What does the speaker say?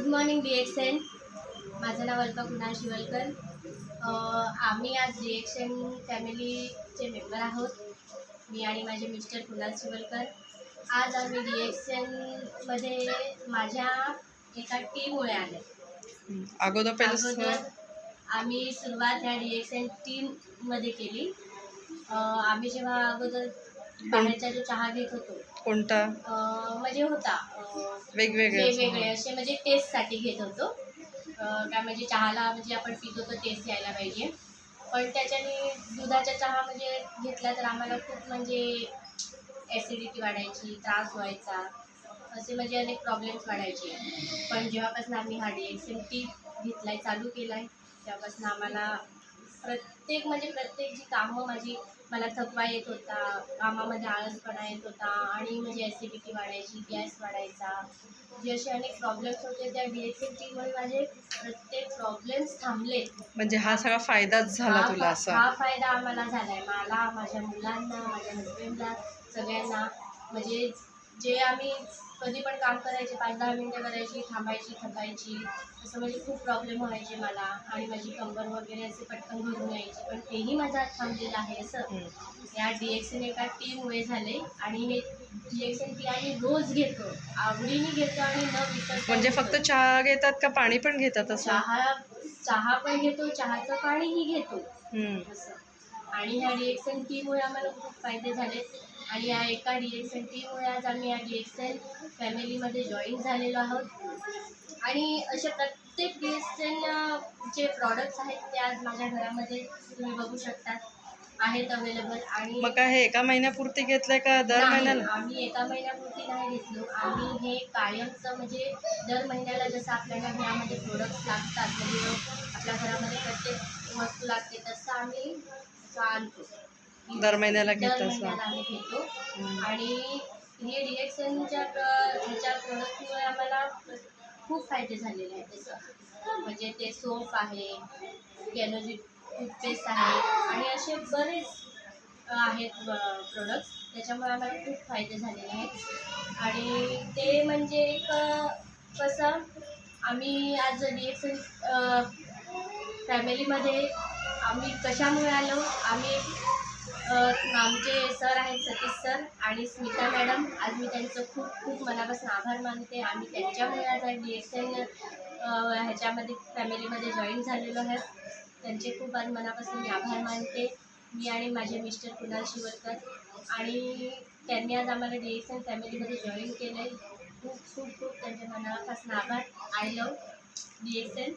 Good morning DXN. माझं नाव अल्पा कुणाल शिवलकर. आम्ही आज DXN फॅमिलीचे मेंबर आहोत. मी आणि माझे मिस्टर कुणाल शिवलकर. आज आम्ही DXNमध्ये माझ्या एका टीममुळे आले. अगोदर आम्ही सुरुवात ह्या DXN टीममध्ये केली. आम्ही जेव्हा अगोदर बाहेरचा जो चहा घेत होतो, कोणता म्हणजे होता वेगवेगळे असे, म्हणजे टेस्टसाठी घेत होतो. काय म्हणजे चहाला म्हणजे आपण पितो तर टेस्ट यायला पाहिजे, पण त्याच्याने दुधाचा चहा म्हणजे घेतला तर आम्हाला खूप म्हणजे ॲसिडिटी वाढायची, त्रास व्हायचा, असे म्हणजे अनेक प्रॉब्लेम्स वाढायचे. पण जेव्हापासून आम्ही हा DXN टी घेतला चालू केला आहे, तेव्हापासून आम्हाला प्रत्येक जी कामं मला थकवा येत होता, कामामध्ये आळसपणा येत होता आणि म्हणजे ॲसिडिटी वाढायची, गॅस वाढायचा, जे असे अनेक प्रॉब्लेम्स होते, त्या DXN टीमुळे माझे प्रत्येक प्रॉब्लेम्स थांबले. म्हणजे हा सगळा फायदाच झाला तुला असा? हा फायदा आम्हाला झाला आहे, मला, माझ्या मुलांना, माझ्या हजबंडला, सगळ्यांना. म्हणजे जे आम्ही कधी पण काम करायचे, 5-10 मिनटं करायची, थांबायची, थकायची, असं म्हणजे खूप प्रॉब्लेम व्हायचे मला आणि माझी कंबर वगैरे असे पटकन भरून यायची, पण तेही माझा थांबलेला आहे. असं या DXN एका टीमुळे झाले. आणि हे DXN टी आम्ही रोज घेतो, आवडीने घेतो आणि न विसरता. म्हणजे फक्त चहा घेतात का पाणी पण घेतात? असं चहा पण घेतो, चहाचं पाणीही घेतो असं. आणि ह्या DXN टीमुळे आम्हाला खूप फायदे झाले. आणि या एका DXN टीमुळे आज आम्ही या DXN फॅमिलीमध्ये जॉईन झालेलो आहोत. आणि असे प्रत्येक DXN जे प्रॉडक्ट्स आहेत ते आज माझ्या घरामध्ये तुम्ही बघू शकता आहेत अवेलेबल. आणि मग काय हे एका महिन्यापुरती घेतलंय का दर महिन्याला? आम्ही एका महिन्यापुरती नाही घेतलो. आम्ही हे कायमचं म्हणजे दर महिन्याला जसं आपल्याला घरामध्ये प्रोडक्ट्स लागतात, म्हणजे आपल्या घरामध्ये प्रत्येक वस्तू लागते, तसं आम्ही आणतो. दर महिन्याला आम्ही घेतो. आणि हे DXNच्या ह्याच्या प्रोडक्टमुळे आम्हाला खूप फायदे झालेले आहेत. जसं म्हणजे ते सोप आहे, कॅनोजी टूथपेस्ट आहे आणि असे बरेच आहेत प्रोडक्ट्स, त्याच्यामुळे आम्हाला खूप फायदे झालेले आहेत. आणि ते म्हणजे एक कसं आम्ही आज DXN फॅमिलीमध्ये आम्ही कशामुळे आलो, आमचे सर आहेत सतीश सर आणि स्मिता मॅडम. आज मी त्यांचं खूप खूप मनापासून आभार मानते. आम्ही त्यांच्यामुळे आज DXN ह्याच्यामध्ये फॅमिलीमध्ये जॉईन झालेलो आहे. त्यांचे खूप आज मनापासून मी आभार मानते, मी आणि माझे मिस्टर कुणाल शिवलकर. आणि त्यांनी आज आम्हाला DXN फॅमिलीमध्ये जॉईन केलं आहे. खूप खूप खूप त्यांच्या मनापासून आभार. I love DXN.